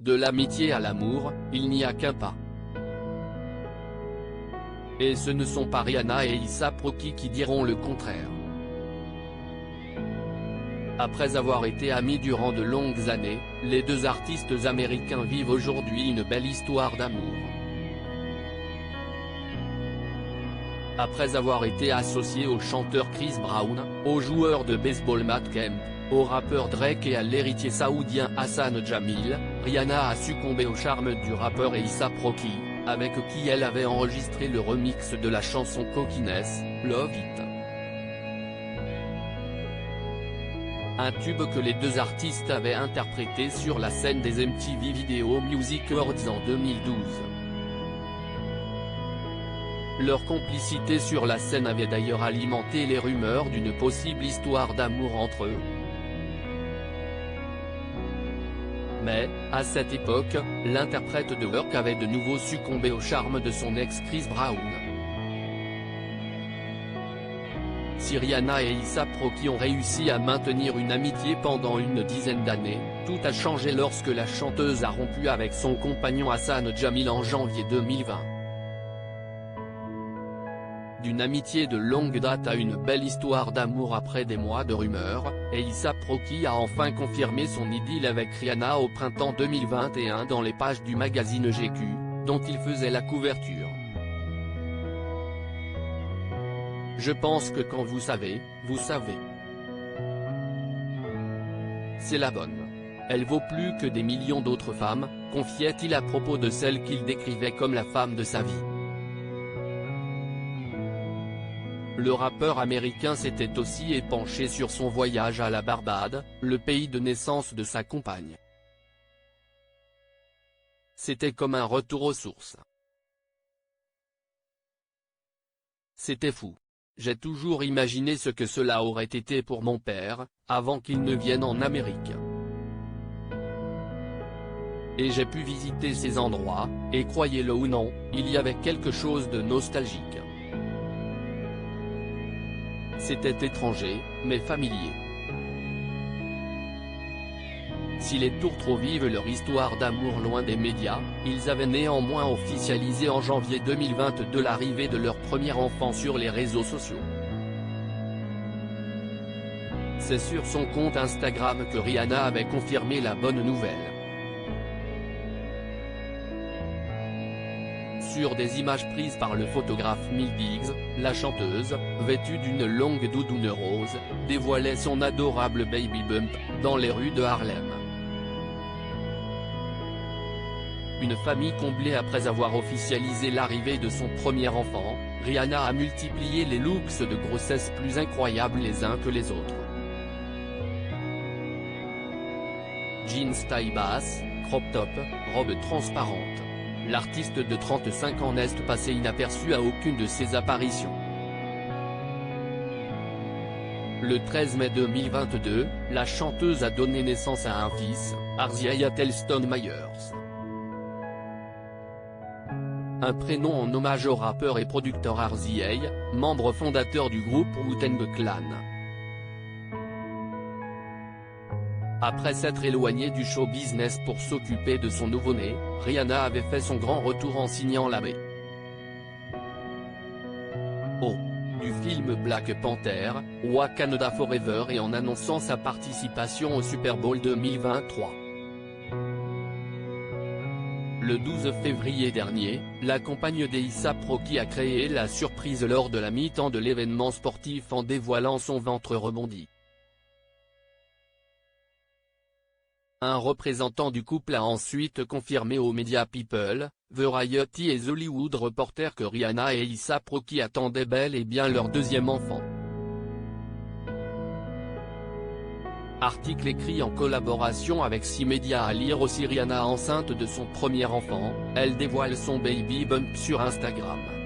De l'amitié à l'amour, il n'y a qu'un pas. Et ce ne sont pas Rihanna et A$AP Rocky qui diront le contraire. Après avoir été amis durant de longues années, les deux artistes américains vivent aujourd'hui une belle histoire d'amour. Après avoir été associés au chanteur Chris Brown, au joueur de baseball Matt Kemp, au rappeur Drake et à l'héritier saoudien Hassan Jamil, Rihanna a succombé au charme du rappeur A$AP Rocky, avec qui elle avait enregistré le remix de la chanson Cockiness, Love It. Un tube que les deux artistes avaient interprété sur la scène des MTV Video Music Awards en 2012. Leur complicité sur la scène avait d'ailleurs alimenté les rumeurs d'une possible histoire d'amour entre eux. Mais, à cette époque, l'interprète de Work avait de nouveau succombé au charme de son ex Chris Brown. Si Rihanna et A$AP Rocky ont réussi à maintenir une amitié pendant une dizaine d'années, tout a changé lorsque la chanteuse a rompu avec son compagnon Hassan Jamil en janvier 2020. D'une amitié de longue date à une belle histoire d'amour après des mois de rumeurs, A$AP Rocky a enfin confirmé son idylle avec Rihanna au printemps 2021 dans les pages du magazine GQ, dont il faisait la couverture. Je pense que quand vous savez, vous savez. C'est la bonne. Elle vaut plus que des millions d'autres femmes, confiait-il à propos de celle qu'il décrivait comme la femme de sa vie. Le rappeur américain s'était aussi épanché sur son voyage à la Barbade, le pays de naissance de sa compagne. C'était comme un retour aux sources. C'était fou. J'ai toujours imaginé ce que cela aurait été pour mon père, avant qu'il ne vienne en Amérique. Et j'ai pu visiter ces endroits, et croyez-le ou non, il y avait quelque chose de nostalgique. C'était étranger, mais familier. Si les Tourtereaux vivent leur histoire d'amour loin des médias, ils avaient néanmoins officialisé en janvier 2022 l'arrivée de leur premier enfant sur les réseaux sociaux. C'est sur son compte Instagram que Rihanna avait confirmé la bonne nouvelle. Sur des images prises par le photographe Mill Biggs, la chanteuse, vêtue d'une longue doudoune rose, dévoilait son adorable baby bump, dans les rues de Harlem. Une famille comblée après avoir officialisé l'arrivée de son premier enfant, Rihanna a multiplié les looks de grossesse plus incroyables les uns que les autres. Jeans taille basse, crop top, robe transparente. L'artiste de 35 ans n'est passé inaperçu à aucune de ses apparitions. Le 13 mai 2022, la chanteuse a donné naissance à un fils, Isaiah Telston Myers. Un prénom en hommage au rappeur et producteur RZA, membre fondateur du groupe Wu-Tang Clan. Après s'être éloignée du show business pour s'occuper de son nouveau-né, Rihanna avait fait son grand retour en signant la baie du film Black Panther, Wakanda Forever et en annonçant sa participation au Super Bowl 2023. Le 12 février dernier, la compagne d'A$AP Rocky a créé la surprise lors de la mi-temps de l'événement sportif en dévoilant son ventre rebondi. Un représentant du couple a ensuite confirmé aux médias People, Variety et The Hollywood Reporter que Rihanna et A$AP Rocky attendaient bel et bien leur deuxième enfant. Article écrit en collaboration avec 6 médias à lire aussi Rihanna enceinte de son premier enfant, elle dévoile son baby bump sur Instagram.